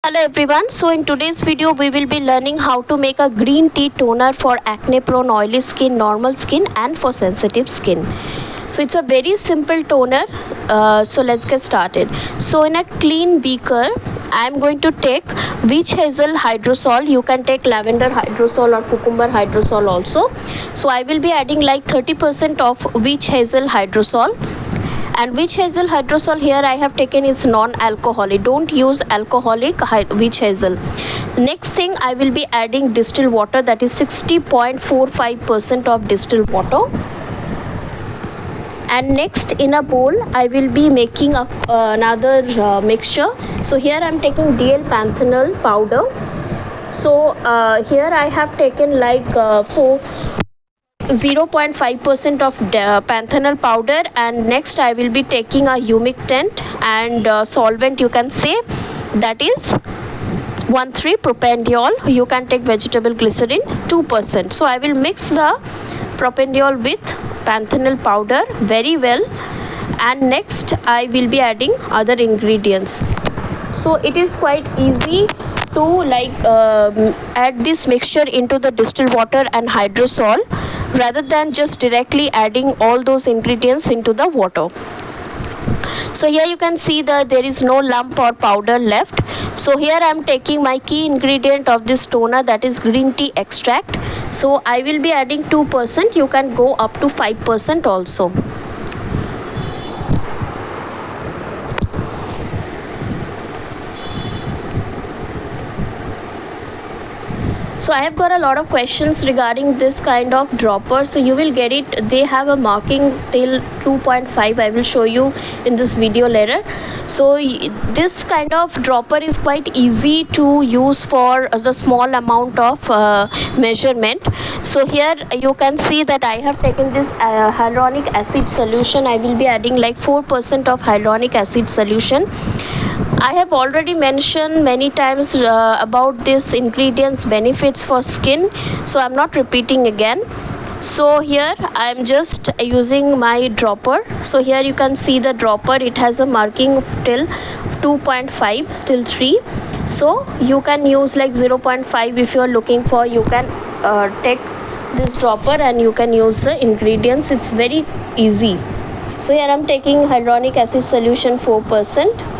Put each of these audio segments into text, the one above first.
Hello everyone, so in today's video we will be learning how to make a green tea toner for acne prone oily skin, normal skin and for sensitive skin. So it's a very simple toner, so let's get started. So in a clean beaker I am going to take witch hazel hydrosol. You can take lavender hydrosol or cucumber hydrosol also. So I will be adding like 30% of witch hazel hydrosol. And witch hazel hydrosol here I have taken is non-alcoholic. Don't use alcoholic witch hazel. Next thing, I will be adding distilled water, that is 60.45% of distilled water. And next, in a bowl I will be making another mixture. So here I am taking DL panthenol powder. So here I have taken like 0.5% of panthenol powder, and next I will be taking a humectant and solvent, you can say, that is 1,3 propanediol. You can take vegetable glycerin 2%. So I will mix the propanediol with panthenol powder very well, and next I will be adding other ingredients. So it is quite easy to add this mixture into the distilled water and hydrosol rather than just directly adding all those ingredients into the water. So here you can see that there is no lump or powder left. So here I am taking my key ingredient of this toner, that is green tea extract. So I will be adding 2%. You can go up to 5% also. So I have got a lot of questions regarding this kind of dropper. So you will get it. They have a marking till 2.5. I will show you in this video later. So this kind of dropper is quite easy to use for the small amount of measurement. So here you can see that I have taken this hyaluronic acid solution. I will be adding like 4% of hyaluronic acid solution. I have already mentioned many times about this ingredient's benefits for skin, so I'm not repeating again. So here I am just using my dropper. So here you can see the dropper, it has a marking till 2.5 till 3. So you can use like 0.5 if you are looking for. You can take this dropper and you can use the ingredients. It's very easy. So here I am taking hyaluronic acid solution 4%.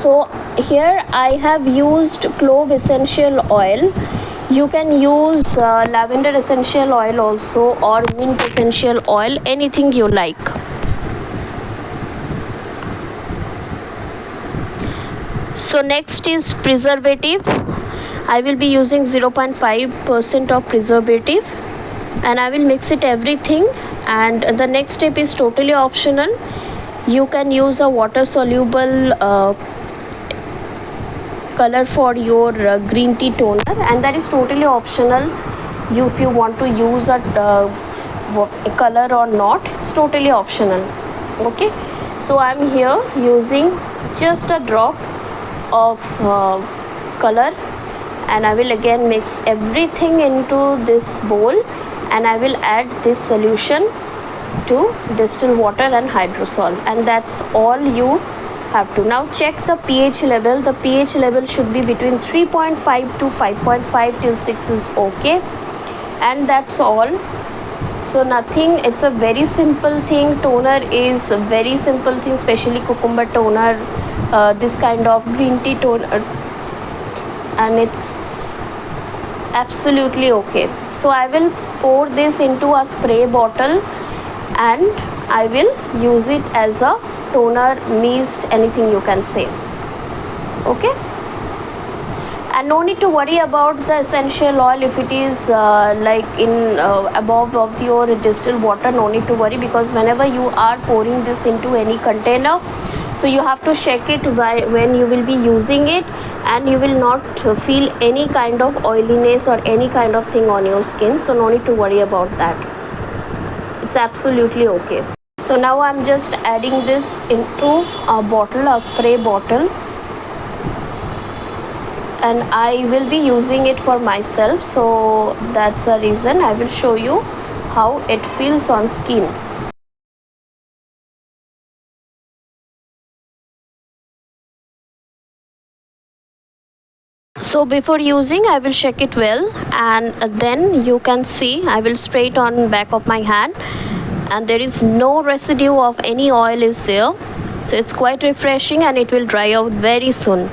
So here I have used clove essential oil. You can use lavender essential oil also, or mint essential oil, anything you like. So next is preservative. I will be using 0.5% of preservative, and I will mix it everything. And the next step is totally optional. You can use a water soluble color for your green tea toner, and that is totally optional. If you want to use a color or not, it's totally optional. Okay, so I'm here using just a drop of color, and I will again mix everything into this bowl, and I will add this solution to distilled water and hydrosol, and that's all you have to. Now check the pH level. The pH level should be between 3.5 to 5.5 till 6 is okay, and that's all. So nothing, it's a very simple thing. Toner is a very simple thing, especially cucumber toner, this kind of green tea toner, and it's absolutely okay. So I will pour this into a spray bottle, and I will use it as a toner, mist, anything you can say. Okay, and no need to worry about the essential oil. If it is like in above of your distilled water, no need to worry, because whenever you are pouring this into any container, so you have to check it when you will be using it, and you will not feel any kind of oiliness or any kind of thing on your skin. So no need to worry about that. It's absolutely okay. So now I'm just adding this into a bottle, a spray bottle, and I will be using it for myself, so that's the reason I will show you how it feels on skin. So before using, I will shake it well, and then you can see I will spray it on back of my hand, and there is no residue of any oil is there. So it's quite refreshing and it will dry out very soon.